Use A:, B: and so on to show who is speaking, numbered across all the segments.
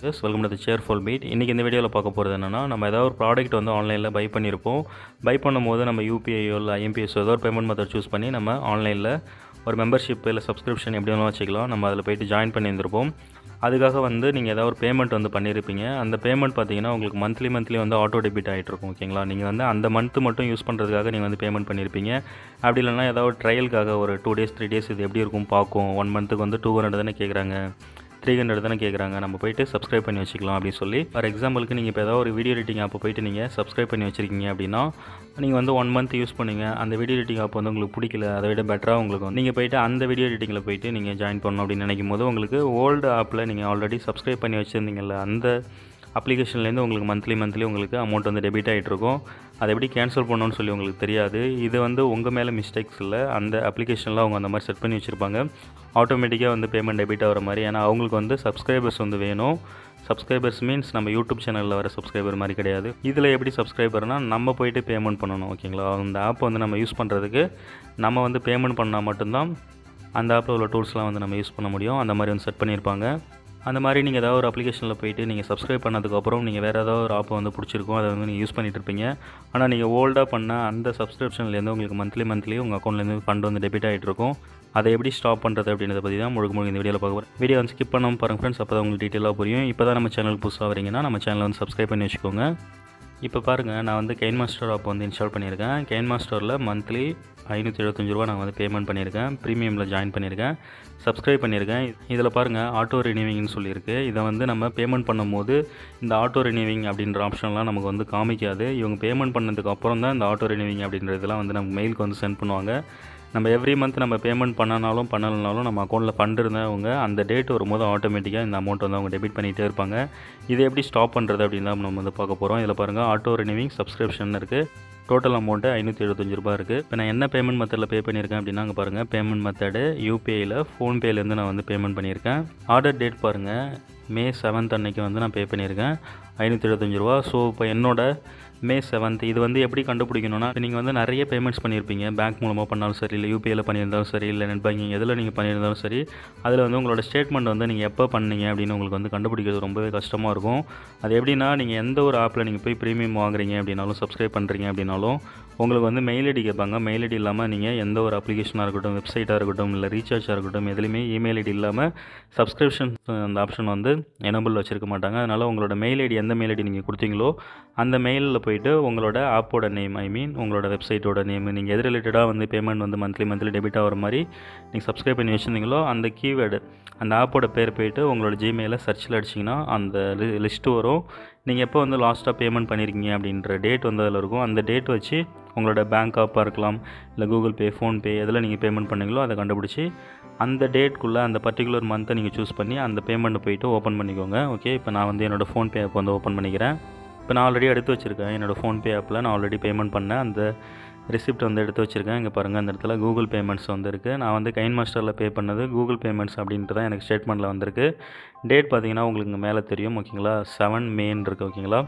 A: Welcome to the cheerful beat. இன்றைக்கி இந்த வீடியோவில் பார்க்க போகிறது என்னென்னா, நம்ம ஏதாவது ஒரு ப்ராடக்ட் வந்து ஆன்லைனில் பை பண்ணியிருப்போம். பை பண்ணும்போது நம்ம யூபிஐயோ இல்லை ஐஎம்பிஎஸ் ஏதோ ஒரு பேமெண்ட் மெத்தட் சூஸ் பண்ணி நம்ம ஆன்லைனில் ஒரு மெம்பர்ஷிப் இல்லை சப்ஸ்கிரிப்ஷன் எப்படி வேணாலும் வச்சுக்கலாம். நம்ம அதில் போய்ட்டு ஜாயின் பண்ணியிருந்திருப்போம். அதுக்காக வந்து நீங்கள் ஏதாவது ஒரு பேமெண்ட் வந்து பண்ணியிருப்பீங்க. அந்த பேமெண்ட் பார்த்தீங்கன்னா உங்களுக்கு மந்த்லி வந்து ஆட்டோ டெபிட் ஆகிட்ருக்கும். ஓகேங்களா, நீங்கள் வந்து அந்த மந்த்து மட்டும் யூஸ் பண்ணுறதுக்காக நீங்கள் வந்து பேமெண்ட் பண்ணியிருப்பீங்க. அப்படி இல்லைனா ஏதாவது ட்ரையலுக்காக ஒரு 2 days 3 days இது எப்படி இருக்கும் பார்க்கும். 1 monthக்கு வந்து 200 தானே கேட்குறாங்க, 300 தானே கேட்குறாங்க, நம்ம போய்ட்டு சப்ஸ்கிரைப் பண்ணி வச்சுக்கலாம் அப்படின்னு சொல்லி. ஃபார் எக்ஸாம்பிளுக்கு நீங்கள் இப்போ ஏதாவது ஒரு வீடியோ எடிட்டிங் ஆப்பை போய்ட்டு நீங்கள் சப்ஸ்கிரைப் பண்ணி வச்சுருக்கீங்க அப்படின்னா, நீங்கள் வந்து 1 month யூஸ் பண்ணுங்க. அந்த வீடியோ எடிட்டிங் ஆப் வந்து உங்களுக்கு பிடிக்கல, அதை விட பெட்டராக உங்களுக்கு வந்து நீங்கள் போய்ட்டு அந்த வீடியோ எடிட்டிங்கில் போய்ட்டு நீங்கள் ஜாயின் பண்ணணும் அப்படின்னு நினைக்கும் போது, உங்களுக்கு ஓல்டு ஆப்பில் நீங்கள் ஆல்ரெடி சப்ஸ்கிரைப் பண்ணி வச்சுருந்தீங்கல்ல, அந்த அப்ளிகேஷன்லேருந்து உங்களுக்கு மந்த்லி உங்களுக்கு அமௌண்ட் வந்து டெபிட் ஆகிட்ருக்கும். அதை எப்படி கேன்சல் பண்ணணும்னு சொல்லி உங்களுக்கு தெரியாது. இது வந்து உங்கள் மேலே மிஸ்டேக்ஸ் இல்லை, அந்த அப்ளிகேஷனில் அவங்க அந்த மாதிரி செட் பண்ணி வச்சுருப்பாங்க. ஆட்டோமேட்டிக்காக வந்து பேமெண்ட் டெபிட் ஆகிற மாதிரி. ஏன்னா அவங்களுக்கு வந்து சப்ஸ்கிரைபர்ஸ் வந்து வேணும். சப்ஸ்கிரைபர்ஸ் மீன்ஸ் நம்ம யூடியூப் சேனலில் வர சப்ஸ்கிரைபர் மாதிரி கிடையாது. இதில் எப்படி சப்ஸ்கிரைபர்னால் நம்ம போய்ட்டு பேமெண்ட் பண்ணணும். ஓகேங்களா, அந்த ஆப் வந்து நம்ம யூஸ் பண்ணுறதுக்கு நம்ம வந்து பேமெண்ட் பண்ணால் மட்டும்தான் அந்த ஆப்பில் உள்ள டூல்ஸ்லாம் வந்து நம்ம யூஸ் பண்ண முடியும். அந்த மாதிரி வந்து செட் பண்ணியிருப்பாங்க. அந்த மாதிரி நீங்கள் ஏதாவது ஒரு அப்ளிகேஷனில் போய்ட்டு நீங்கள் சப்ஸ்கிரைப் பண்ணதுக்கப்புறம் நீங்கள் வேறு ஏதாவது ஒரு ஆப்பை வந்து பிடிச்சிருக்கும், அதை வந்து நீங்கள் யூஸ் பண்ணிகிட்ருப்பீங்க. ஆனால் நீங்கள் ஓல்டாக பண்ண அந்த சப்ஸ்கிரிப்ஷன்லேருந்து உங்களுக்கு மந்த்லி உங்கள் அக்கௌண்ட்லேருந்து ஃபண்ட் வந்து டெபிட் ஆகிட்ருக்கும். அதை எப்படி ஸ்டாப் பண்ணுறது அப்படின்றத பற்றி தான் முழுக்க இந்த வீடியோவில் பார்க்க போகிறேன். வீடியோ வந்து ஸ்கிப் பண்ணாமல் பாருங்கள் ஃப்ரெண்ட்ஸ், அப்போ தான் உங்களுக்கு டீட்டெயிலாக புரியும். இப்போ தான் நம்ம சேனலுக்கு புதுசாக வரீங்கன்னா நம்ம சேனலை வந்து சப்ஸ்கிரைப் பண்ணி வச்சுக்கோங்க. இப்போ பாருங்கள், நான் வந்து KineMaster ஆப் வந்து இன்ஸ்டால் பண்ணியிருக்கேன். KineMasterல மந்த்லி ₹575 நான் வந்து பேமெண்ட் பண்ணியிருக்கேன். ப்ரீமியமில் ஜாயின் பண்ணியிருக்கேன், சப்ஸ்கிரைப் பண்ணியிருக்கேன். இதில் பாருங்கள் ஆட்டோ ரினியூவிங்னு சொல்லியிருக்கு. இதை வந்து நம்ம பேமெண்ட் பண்ணும்போது இந்த ஆட்டோ ரினியூவிங் அப்படின்ற ஆப்ஷன்லாம் நமக்கு வந்து காமிக்காது. இவங்க பேமெண்ட் பண்ணதுக்கு அப்புறம் தான் இந்த ஆட்டோ ரினியூவிங் அப்படின்றதெல்லாம் வந்து நம்ம மெயிலுக்கு வந்து சென்ட் பண்ணுவாங்க. நம்ம எவ்ரி மந்த் நம்ம பேமெண்ட் பண்ணலனாலும் நம்ம அக்கௌண்ட்டில் ஃபண்ட் இருந்தவங்க அந்த டேட் வரும்போது ஆட்டோமேட்டிக்காக இந்த அமௌண்ட் வந்து அவங்க டெபிட் பண்ணிகிட்டே இருப்பாங்க. இதை எப்படி ஸ்டாப் பண்ணுறது அப்படின்னு தான் நம்ம வந்து பார்க்க போகிறோம். இதில் பாருங்கள் ஆட்டோ ரினியூவிங் சப்ஸ்கிரிப்ஷன் இருக்குது. டோட்டல் அமௌண்ட்டு ₹575 இருக்குது. இப்போ நான் என்ன பேமெண்ட் மெத்தடில் பே பண்ணியிருக்கேன் அப்படின்னா, அங்கே பாருங்கள் பேமெண்ட் மெத்தடு யூபிஐயில் ஃபோன்பேலேருந்து நான் வந்து பேமெண்ட் பண்ணியிருக்கேன். ஆர்டர் டேட் பாருங்கள், May 7th அன்றைக்கி வந்து நான் பே பண்ணியிருக்கேன் ₹575. ஸோ இப்போ என்னோட May 7th இது வந்து எப்படி கண்டுபிடிக்கணும்னா, நீங்கள் வந்து நிறைய பேமெண்ட்ஸ் பண்ணியிருப்பீங்க. பேங்க் மூலமாக பண்ணாலும் சரி, இல்லை யூபிஐயில் பண்ணியிருந்தாலும் சரி, இல்லை நெட் பேங்கிங் எதில் நீங்கள் பண்ணியிருந்தாலும் சரி, அதில் வந்து உங்களோட ஸ்டேட்மெண்ட் வந்து நீங்கள் எப்போ பண்ணீங்க அப்படின்னு உங்களுக்கு வந்து கண்டுபிடிக்கிறது ரொம்பவே கஷ்டமாக இருக்கும். அது எப்படின்னா, நீங்கள் எந்த ஒரு ஆப்பில் நீங்கள் போய் ப்ரீமியம் வாங்குறீங்க அப்படின்னாலும், சப்ஸ்கிரைப் பண்ணுறீங்க அப்படின்னாலும் உங்களுக்கு வந்து மெயில் ஐடி கேட்பாங்க. மெயில் ஐடி இல்லாமல் நீங்கள் எந்த ஒரு அப்ளிகேஷனாக இருக்கட்டும், வெப்சைட்டாக இருக்கட்டும், இல்லை ரீசார்ஜாக இருக்கட்டும், எதுலேயுமே இமெயில் ஐடி இல்லாமல் சப்ஸ்கிரிப்ஷன் அந்த ஆப்ஷன் வந்து எனபிள் வச்சுருக்க மாட்டாங்க. அதனால் உங்களோட மெயில் ஐடி எந்த மெயில் ஐடி நீங்கள் கொடுத்தீங்களோ அந்த மெயிலில் போய்ட்டு உங்களோட ஆப்போட நேம், உங்களோட வெப்சைட்டோட நேம், நீங்கள் எது ரிலேட்டடாக வந்து பேமெண்ட் வந்து மந்த்லி டெபிட் ஆகிற மாதிரி நீங்கள் சப்ஸ்கிரைப் பண்ணி வச்சுருந்தீங்களோ அந்த கீவேர்டு, அந்த ஆப்போட பேர் போய்ட்டு உங்களோட ஜிமெயிலில் சர்ச்சில் அடிச்சிங்கன்னா அந்த லிஸ்ட்டு வரும். நீங்கள் எப்போ வந்து லாஸ்ட்டாக பேமெண்ட் பண்ணியிருக்கீங்க அப்படின்ற டேட் வந்து அதில் இருக்கும். அந்த டேட் வச்சு உங்களோட பேங்க் ஆப்பாக இருக்கலாம், இல்லை கூகுள் பே, ஃபோன்பே எதில் நீங்கள் பேமெண்ட் பண்ணீங்களோ அதை கண்டுபிடிச்சி அந்த டேட்குள்ளே அந்த பர்டிகுலர் மந்த்தை நீங்கள் சூஸ் பண்ணி அந்த பேமெண்ட்டை போய்ட்டு ஓப்பன் பண்ணிக்கோங்க. ஓகே, இப்போ நான் வந்து என்னோடய ஃபோன்பே ஆப் வந்து ஓப்பன் பண்ணிக்கிறேன். இப்போ நான் ஆல்ரெடி எடுத்து வச்சுருக்கேன். என்னோடய ஃபோன்பே ஆப்பில் நான் ஆல்ரெடி பேமெண்ட் பண்ணேன். அந்த ரிசிப்ட் வந்து எடுத்து வச்சுருக்கேன். இங்கே பாருங்கள், அந்த இடத்துல கூகுள் பேமெண்ட்ஸ் வந்து இருக்குது. நான் வந்து KineMasterல பே பண்ணது கூகுள் பேமெண்ட்ஸ் அப்படின்ட்டு தான் எனக்கு ஸ்டேட்மெண்ட்டில் வந்திருக்கு. டேட் பார்த்தீங்கன்னா உங்களுக்கு இங்கே மேலே தெரியும். ஓகேங்களா, 7 Mayன்னு இருக்குது. ஓகேங்களா,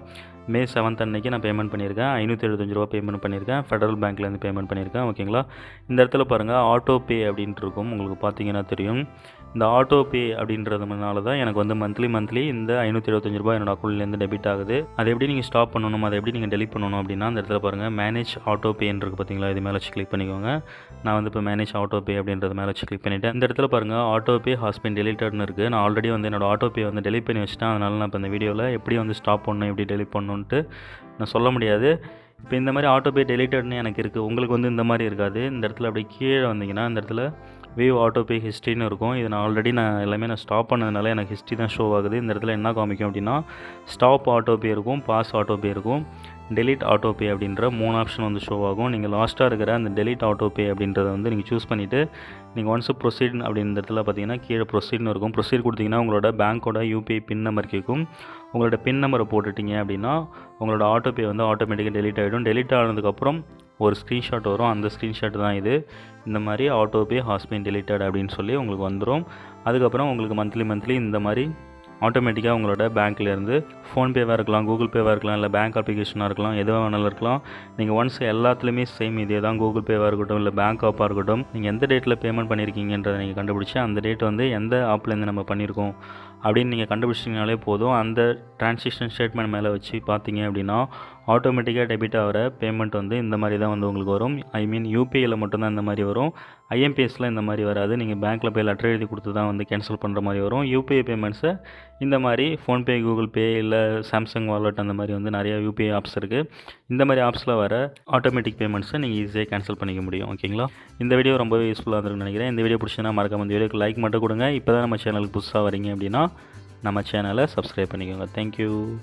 A: May 7th அன்றைக்கி நான் பேமெண்ட் பண்ணியிருக்கேன். ₹575 பேமெண்ட் பண்ணியிருக்கேன். ஃபெடரல் பேங்க்லேருந்து பேமெண்ட் பண்ணியிருக்கேன். ஓகேங்களா, இந்த இடத்துல பாருங்கள் ஆட்டோ பே அப்படின்ட்டு இருக்கும். உங்களுக்கு பார்த்தீங்கன்னா தெரியும். இந்த ஆட்டோ பே அப்படின்றதுனால தான் எனக்கு வந்து மந்த்லி இந்த ₹575 என்னோட அக்கௌண்ட்லேருந்து டெபிட் ஆகுது. அதை எப்படி நீங்கள் ஸ்டாப் பண்ணணும், அதை எப்படி நீங்கள் டெலிட் பண்ணணும் அப்படின்னா, அந்த இடத்துல பாருங்கள் மேனேஜ் ஆட்டோ பேன்னு இருக்குது பார்த்தீங்களா, இது மேலே வச்சு கிளிக் பண்ணிக்கோங்க. நான் வந்து இப்போ மேனேஜ் ஆட்டோ பே அப்படின்றது மேலே வச்சு கிளிக் பண்ணிவிட்டேன். இந்த இடத்துல பாருங்கள் ஆட்டோ பே ஹாஸ் பீன் டெலிட்டட்னு இருக்குது. நான் ஆல்ரெடி வந்து என்னோட ஆட்டோ பே வந்து டெலிட் பண்ணி வச்சுட்டேன். அதனால் நான் இப்போ இந்த வீடியோவில் எப்படி வந்து ஸ்டாப் பண்ணணும், எப்படி டெலிட் பண்ணணுன்ட்டு நான் சொல்ல முடியாது. இப்போ இந்த மாதிரி ஆட்டோ பே டெலிட்டட்னு எனக்கு இருக்குது. உங்களுக்கு வந்து இந்த மாதிரி இருக்காது. இந்த இடத்துல அப்படியே கீழே வந்தீங்கன்னா இந்த இடத்துல வியூ ஆட்டோ பே ஹிஸ்ட்ரின்னு இருக்கும். இது நான் ஆல்ரெடி எல்லாமே ஸ்டாப் பண்ணதுனால எனக்கு ஹிஸ்ட்ரி தான் ஷோ ஆகுது. இந்த இடத்துல என்ன காமிக்கும் அப்படின்னா, ஸ்டாப் ஆட்டோ பே இருக்கும், பாஸ் ஆட்டோ பே இருக்கும், டெலிட் ஆட்டோ பே அப்படின்ற 3 ஆப்ஷன் வந்து ஷோ ஆகும். நீங்கள் லாஸ்ட்டாக இருக்கிற அந்த டெலிட் ஆட்டோ பே அப்படின்றத வந்து நீங்கள் சூஸ் பண்ணிவிட்டு நீங்கள் ஒன்ஸ் ப்ரொசீட் அப்படின்ற இடத்துல பார்த்தீங்கன்னா கீழே ப்ரொசீட்னு இருக்கும். ப்ரொசீட் கொடுத்தீங்கன்னா உங்களோட பேங்க்கோட யூபிஐ பின் நம்பர் கேட்கும். உங்களோட பின் நம்பரை போட்டுட்டிங்க அப்படின்னா உங்களோட ஆட்டோ பே வந்து ஆட்டோமேட்டிக்காக டெலிட் ஆகிடும். டெலிட் ஆனதுக்கப்புறம் ஒரு ஸ்க்ரீன்ஷாட் வரும். அந்த ஸ்க்ரீன்ஷாட் தான் இது. இந்த மாதிரி auto pay has been deleted அப்படின்னு சொல்லி உங்களுக்கு வந்துடும். அதுக்கப்புறம் உங்களுக்கு மந்த்லி இந்த மாதிரி ஆட்டோமேட்டிக்காக உங்களோட பேங்க்லேருந்து ஃபோன்பேவாக இருக்கலாம், கூகுள் பேவாக இருக்கலாம், இல்லை பேங்க் அப்ளிகேஷனாக இருக்கலாம், எதுவாக வேணாலும் இருக்கலாம். நீங்கள் ஒன்ஸ் எல்லாத்துலேயுமே சேம் இதே தான். கூகுள் பேவாக இருக்கட்டும், இல்லை பேங்க் ஆப்பாக இருக்கட்டும், நீங்கள் எந்த டேட்டில் பேமெண்ட் பண்ணியிருக்கீங்கன்றதை நீங்கள் கண்டுபிடிச்சி அந்த டேட் வந்து எந்த ஆப்லேருந்து நம்ம பண்ணியிருக்கோம் அப்படின்னு நீங்கள் கண்டுபிடிச்சிங்கனாலே போதும். அந்த ட்ரான்சாக்ஷன் ஸ்டேட்மெண்ட் மேலே வச்சு பார்த்தீங்க அப்படின்னா ஆட்டோமேட்டிக்காக டெபிட் ஆகிற பேமெண்ட் வந்து இந்த மாதிரி தான் வந்து உங்களுக்கு வரும். ஐ மீன் யூபிஐயில் மட்டும்தான் இந்த மாதிரி வரும். ஐஎம்பிஎஸ்சில் இந்த மாதிரி வராது. நீங்கள் பேங்க்கில் போய் லெட்டர் எழுதி கொடுத்து தான் வந்து கேன்சல் பண்ணுற மாதிரி வரும். யூபிஐ பேமெண்ட்ஸை இந்த மாதிரி ஃபோன்பே, கூகுள் பே, இல்லை சாம்சங் வாலெட் அந்த மாதிரி வந்து நிறையா யூபிஐ ஆப்ஸ் இருக்குது. இந்த மாதிரி ஆப்ஸில் வர ஆட்டோமேட்டிக் பேமெண்ட்ஸை நீங்கள் ஈஸியாக கேன்சல் பண்ணிக்க முடியும். ஓகேங்களா? இந்த வீடியோ ரொம்பவே யூஸ்ஃபுல்லாக இருக்குன்னு நினைக்கிறேன். இந்த வீடியோ பிடிச்சினா மறக்காம இந்த வீடியோக்கு லைக் மட்டும் கொடுங்க. இப்போ தான் நம்ம சேனலுக்கு புதுசாக வரீங்க அப்படின்னா நம்ம சேனலை சப்ஸ்கிரைப் பண்ணிக்கோங்க. தேங்க்யூ.